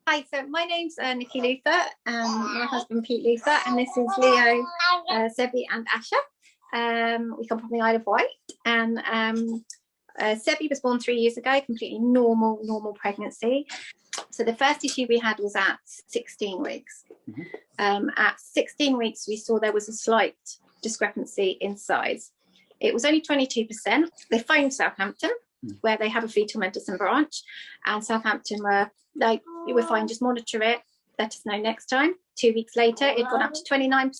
Hi, so my name's Nikki Luther and my husband Pete Luther, and this is Leo, Sebi and Asha. We come from the Isle of Wight, and Sebi was born 3 years ago, completely normal pregnancy. So the first issue we had was at 16 weeks. At 16 weeks, we saw there was a slight discrepancy in size. It was only 22%. They phoned Southampton, where they have a fetal medicine branch, and Southampton were like, we're fine, just monitor it, let us know next time. 2 weeks later, it'd gone up to 29%.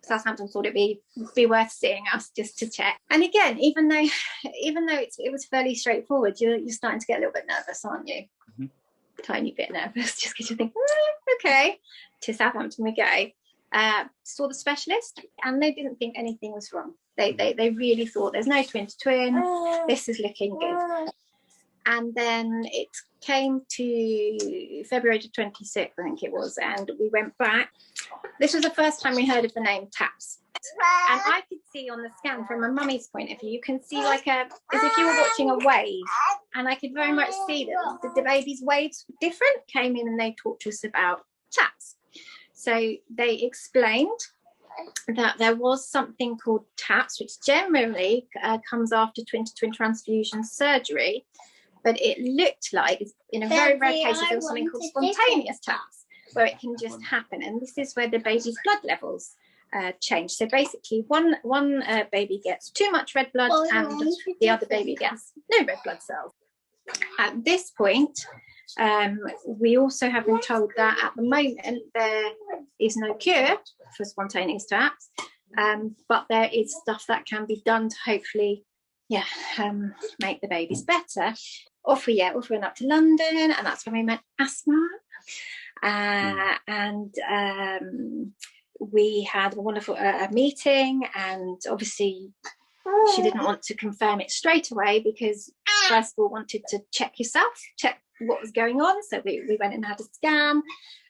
Southampton thought it'd be worth seeing us just to check. And again, even though it was fairly straightforward, you're starting to get a little bit nervous, aren't you? Tiny bit nervous, just because you think, okay. To Southampton we go. Saw the specialist, and they didn't think anything was wrong. They really thought there's no twin to twin. This is looking good. And then it came to February 26th, I think it was, and we went back. This was the first time we heard of the name TAPS. And I could see on the scan, from a mummy's point of view, you can see like as if you were watching a wave. And I could very much see that the baby's waves were different, came in and they talked to us about TAPS. So they explained that there was something called TAPS, which generally comes after twin-to-twin transfusion surgery. But it looked like, in a very rare case, there was something called spontaneous TAPS, where it can just happen. And this is where the baby's blood levels change. So basically, one baby gets too much red blood and the other baby gets no red blood cells. At this point, we also have been told that at the moment there is no cure for spontaneous TAPS, but there is stuff that can be done to hopefully make the babies better. Off we went up to London, and that's when we met Asma, and we had a wonderful meeting. And obviously she didn't want to confirm it straight away, because first of all wanted to check what was going on. So we went and had a scan,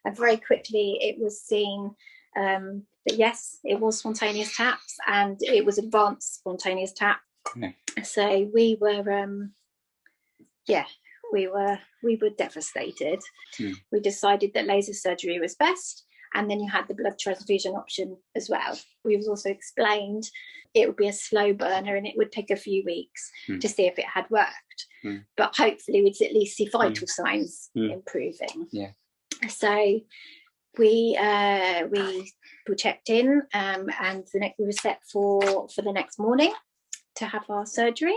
and very quickly it was seen that yes, it was spontaneous TAPS, and it was advanced spontaneous TAPS. So we were devastated. We decided that laser surgery was best, and then you had the blood transfusion option as well. We was also explained it would be a slow burner and it would take a few weeks to see if it had worked, but hopefully we'd at least see vital signs improving. So we were checked in, and we were set for the next morning to have our surgery.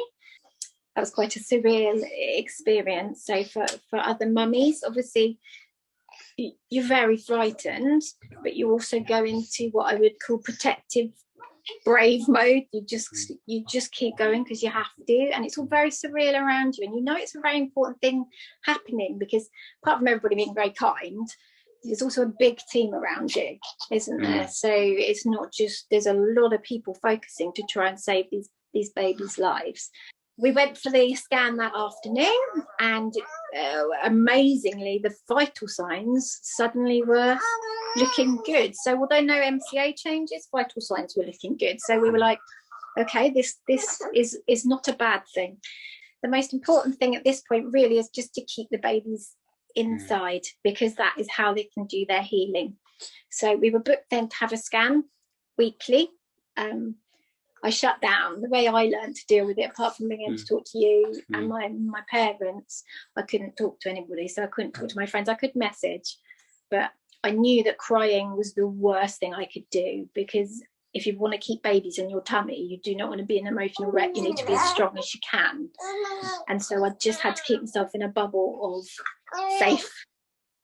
That was quite a surreal experience. So for other mummies, obviously you're very frightened, but you also go into what I would call protective brave mode. You just keep going because you have to, and it's all very surreal around you, and you know it's a very important thing happening, because apart from everybody being very kind, there's also a big team around you, isn't there? So it's not just, there's a lot of people focusing to try and save these babies' lives. We went for the scan that afternoon, and amazingly the vital signs suddenly were looking good. So although no MCA changes, vital signs were looking good. So we were like, okay, this is not a bad thing. The most important thing at this point really is just to keep the babies inside, because that is how they can do their healing. So we were booked then to have a scan weekly. I shut down. The way I learned to deal with it, apart from being able to talk to you and my parents, I couldn't talk to anybody. So I couldn't talk to my friends. I could message, but I knew that crying was the worst thing I could do, because if you want to keep babies in your tummy, you do not want to be an emotional wreck. You need to be as strong as you can. And so I just had to keep myself in a bubble of safe.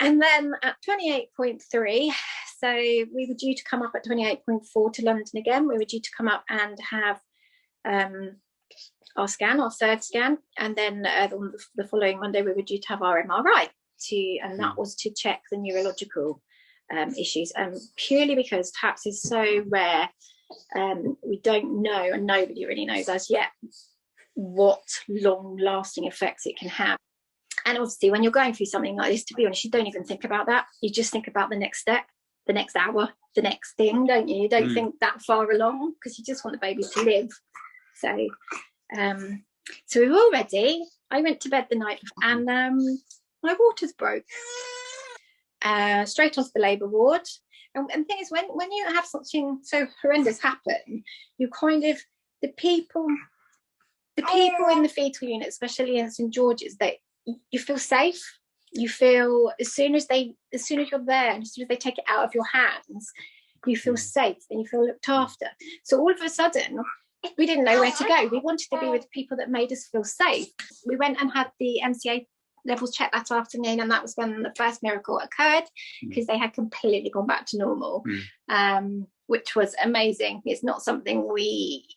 And then at 28.3, so we were due to come up at 28.4 to London again. We were due to come up and have our third scan. And then the following Monday, we were due to have our MRI, and that was to check the neurological issues. Purely because TAPS is so rare, we don't know, and nobody really knows as yet, what long-lasting effects it can have. And obviously, when you're going through something like this, to be honest, you don't even think about that. You just think about the next step, the next hour, the next thing, don't you? You don't think that far along, because you just want the baby to live. So we were all ready. I went to bed the night before, and my waters broke. straight onto the labour ward. And the thing is, when you have something so horrendous happen, you kind of, the people in the fetal unit, especially in St George's, you feel safe. You feel as soon as you're there, and as soon as they take it out of your hands, you feel safe and you feel looked after. So all of a sudden, we didn't know where to go. We wanted to be with people that made us feel safe. We went and had the MCA levels checked that afternoon, and that was when the first miracle occurred, because they had completely gone back to normal, which was amazing. It's not something we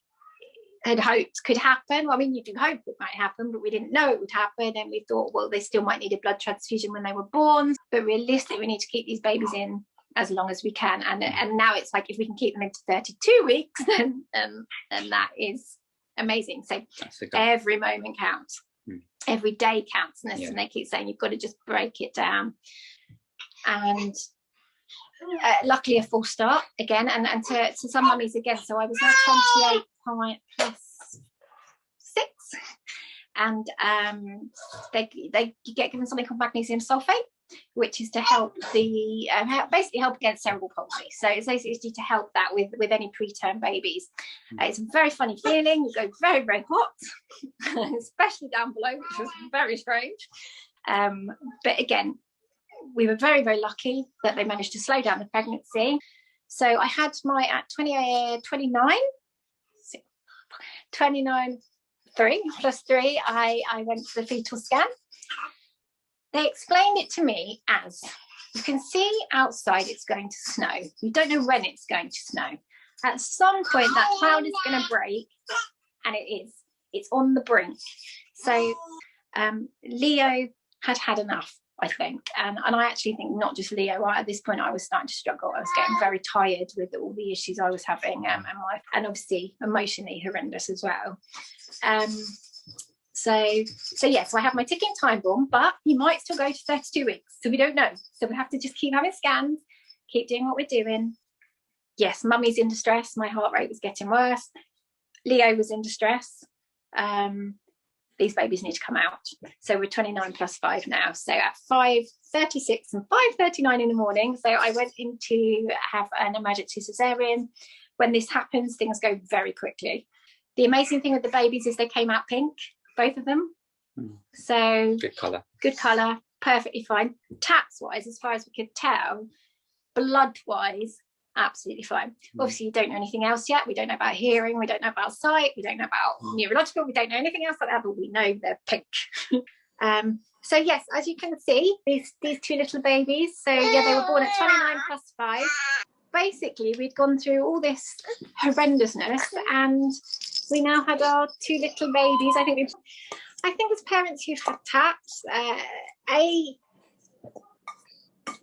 had hoped could happen. Well, I mean, you do hope it might happen, but we didn't know it would happen, and we thought, well, they still might need a blood transfusion when they were born, but realistically we need to keep these babies in as long as we can, and now it's like, if we can keep them into 32 weeks, then that is amazing. So every moment counts, every day counts, and they keep saying you've got to just break it down. And luckily a full start again, and to some mummies again, so I was now 28 plus 6, and they get given something called magnesium sulfate, which is to help basically help against cerebral palsy. So it's basically to help that with any preterm babies. It's a very funny feeling. You go very, very hot, especially down below, which was very strange. But again, we were very, very lucky that they managed to slow down the pregnancy. So I had at 29, 3 plus 3, I went to the fetal scan. They explained it to me as, you can see outside it's going to snow. You don't know when it's going to snow. At some point that cloud is going to break, and it is. It's on the brink. So Leo had enough, I think. And I actually think not just Leo. At this point I was starting to struggle. I was getting very tired with all the issues I was having, and obviously emotionally horrendous as well. So I have my ticking time bomb, but he might still go to 32 weeks, so we don't know. So we have to just keep having scans, keep doing what we're doing. Yes, mummy's in distress. My heart rate was getting worse. Leo was in distress. These babies need to come out. So we're 29 plus 5 now. So at 5:36 and 5:39 in the morning, so I went in to have an emergency cesarean. When this happens, things go very quickly. The amazing thing with the babies is they came out pink, both of them. So good colour, perfectly fine. Taps wise, as far as we could tell, blood wise, absolutely fine. Obviously you don't know anything else yet. We don't know about hearing, we don't know about sight, we don't know about neurological, we don't know anything else like that, but we know they're pink. So yes, as you can see, these 2 little babies, so yeah, they were born at 29 plus 5. Basically we'd gone through all this horrendousness, and we now had our 2 little babies. I think as parents who've had taps,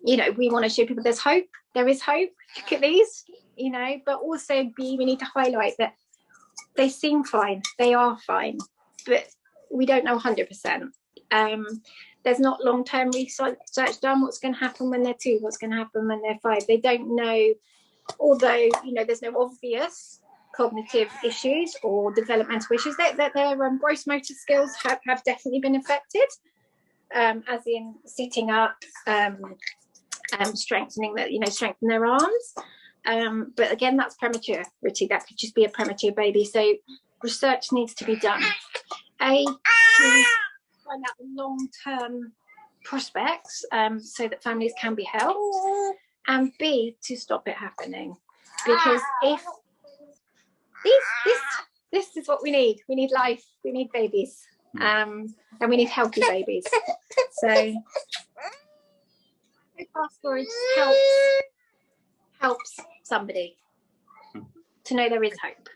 we want to show people there's hope. There is hope. Look at these, but also we need to highlight that they seem fine. They are fine, but we don't know 100%. There's not long-term research done. What's going to happen when they're 2? What's going to happen when they're 5? They don't know, although, there's no obvious cognitive issues or developmental issues. Their gross motor skills have definitely been affected, as in sitting up, strengthen their arms. But again, that's premature, Richie. That could just be a premature baby. So research needs to be done. To find out the long-term prospects, so that families can be helped, and B, to stop it happening. Because if this is what we need life, we need babies, and we need healthy babies. So fast forward helps somebody to know there is hope.